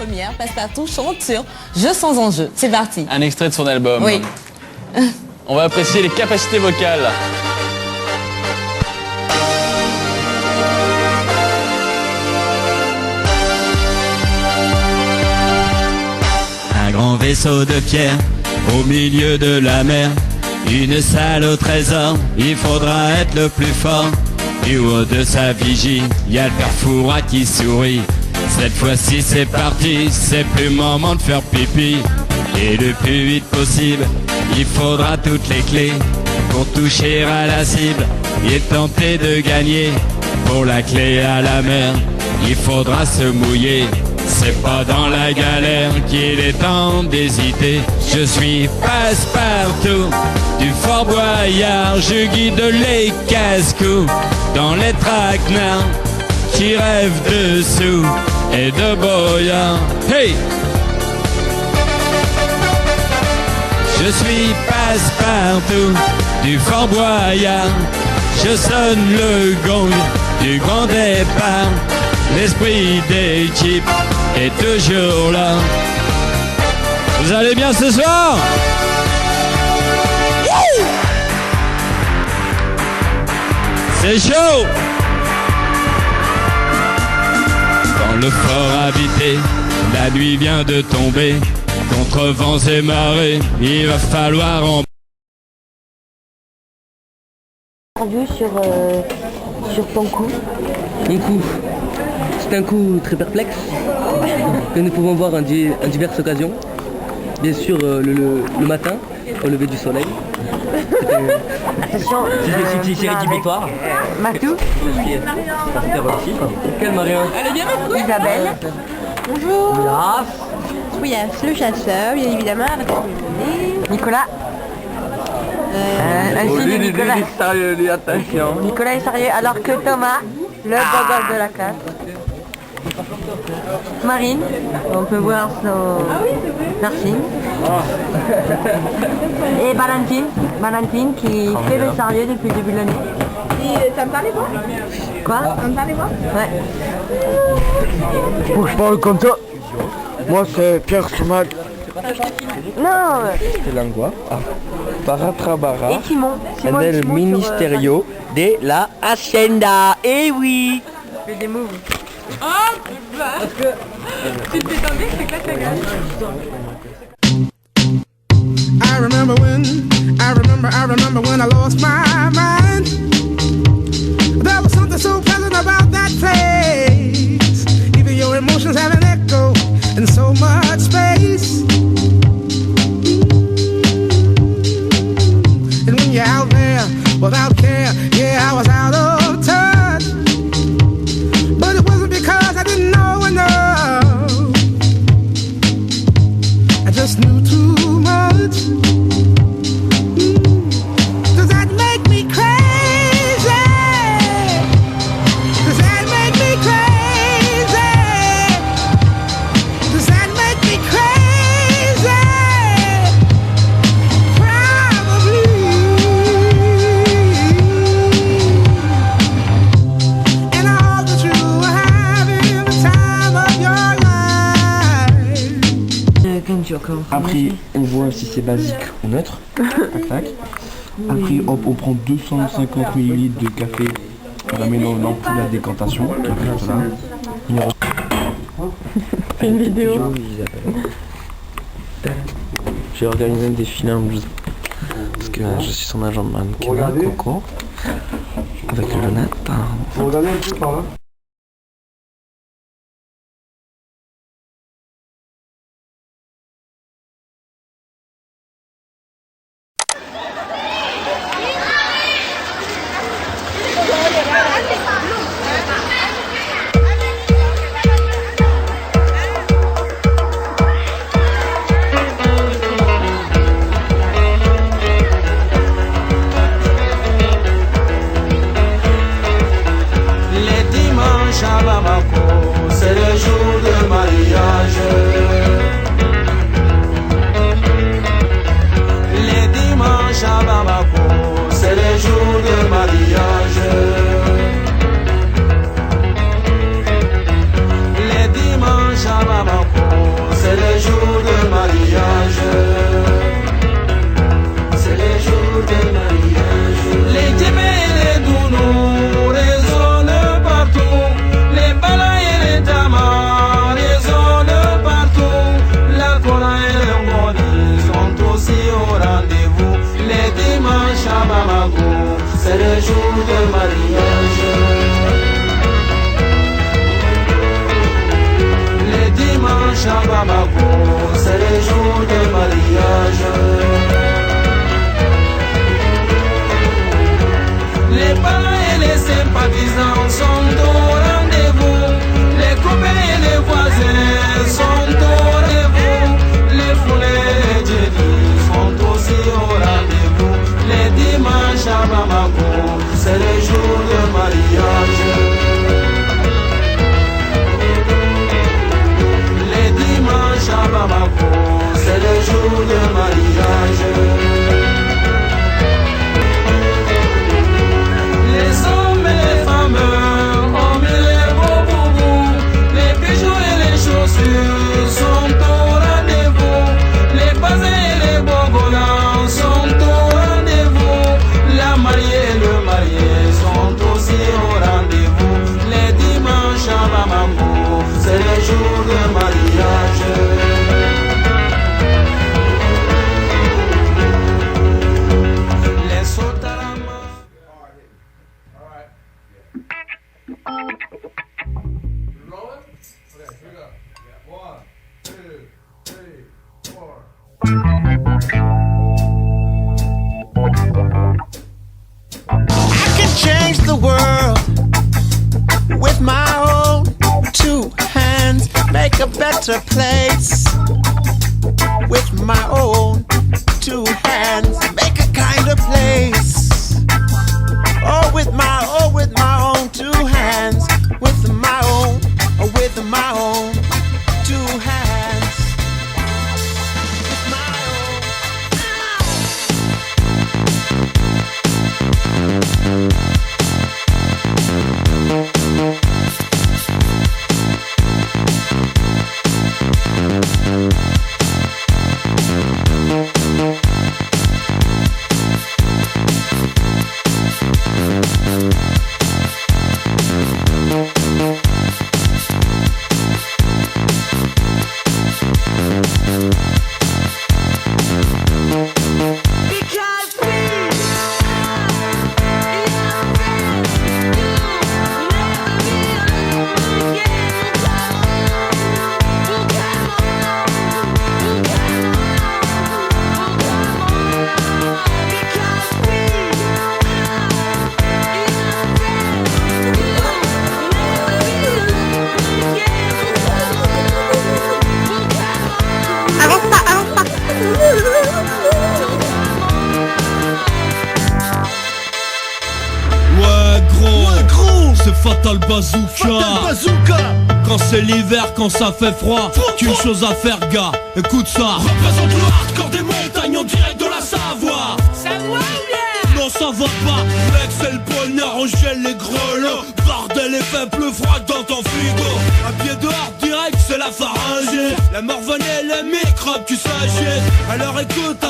première, Passepartout chante sur Je sens en jeu. C'est parti. Un extrait de son album. Oui. On va apprécier les capacités vocales. Un grand vaisseau de pierre au milieu de la mer, une salle au trésor, il faudra être le plus fort. Du haut de sa vigie, y a le père Fouras qui sourit. Cette fois-ci c'est parti, c'est plus le moment de faire pipi. Et le plus vite possible, il faudra toutes les clés pour toucher à la cible et tenter de gagner. Pour la clé à la mer, il faudra se mouiller. C'est pas dans la galère qu'il est temps d'hésiter. Je suis Passepartout du Fort Boyard. Je guide les casse-cou dans les traquenards qui rêvent de sous et de boyards. Hey! Je suis Passepartout du Fort Boyard. Je sonne le gong du grand départ. L'esprit d'équipe est toujours là. Vous allez bien ce soir? C'est chaud! Dans le fort habité, la nuit vient de tomber. Contre vents et marées, il va falloir en... Sur ton coup. Mon coup, c'est un coup très perplexe que nous pouvons voir en diverses occasions. Bien sûr, le matin, au lever du soleil. Attention. C'est série rédhibitoire. Matou. Quel Marion? Isabelle. Bonjour. Olaf. Oui, le chasseur, bien évidemment. Nicolas. Ainsi de Nicolas. Sérieux, lui, attention. Nicolas est sérieux, alors que Thomas, le beau gosse de la classe. Marine, on peut voir son piercing. Et Valentine qui fait le sérieux depuis le début de l'année. Ça me parlait quoi? Quoi? Ça me parlait quoi? Ouais. Faut que je parle comme ça. Moi c'est Pierre Soumal. Non. C'est l'angoisse. Paratrabara. Et Simon. En el Ministerio de la Hacienda. Eh oui. Fais des moves. Oh bah tu te fais tomber, c'est clair que ça gagne. I remember when I lost my mind. There was something so pleasant about that place. Even your emotions have an echo in so much space. And when you're out there without care, yeah, I was out of touch. But it wasn't because I didn't know enough. I just knew too much. Does that make me crazy? Does that make me crazy? Does that make me crazy? Probably. And I hope that you are having the time of your life. Après, on voit si c'est basique ou neutre. Tac, tac. Après, hop, on prend 250 ml de café. On la met dans l'ampoule à décantation. Numéro... Une vidéo. J'ai organisé un défilé en blouse. Parce que je suis son agent de mannequin, Coco. Avec le Jonathan. Faut regarder un peu par là. Les dimanches jour de mariage. Les djembés et les dounous résonnent partout. Les balas et les tamas résonnent partout. La kora et le ngoni sont aussi au rendez-vous. Les dimanches à Bamako, c'est le jour de mariage. Les dimanches à Bamako, c'est le jour de mariage. Les parents et les sympathisants sont au rendez-vous. Les copains et les voisins sont au rendez-vous. Les foulées et les djédis sont aussi au rendez-vous. Les dimanches à Bamako, c'est le jour de mariage. Les dimanches à Bamako, c'est le jour de mariage. Les hommes et les femmes ont mis les beaux boubous. Les bijoux et les chaussures sont au rendez-vous. Les bazins et les bogolans sont au rendez-vous. La mariée et le marié sont aussi au rendez-vous. Les dimanches à Bamako, c'est le jour de mariage. Les sotarama. I can change the world with my own two hands, make a better place with my own two hands, make a kinder place. Oh, with my own two hands, with my own two hands, with my own. Fatal bazooka. Quand c'est l'hiver, quand ça fait froid, qu'une chose à faire, gars, écoute ça. Représente le hardcore des montagnes en direct de la Savoie. Savoie ou bien? Non, ça va pas, mec, c'est le bonheur, on gèle les grelots. Bordel, il fait plus froid dans ton frigo. Un pied dehors direct, c'est la pharyngée. La morvonnée, les microbes, tu s'agites. Alors écoute.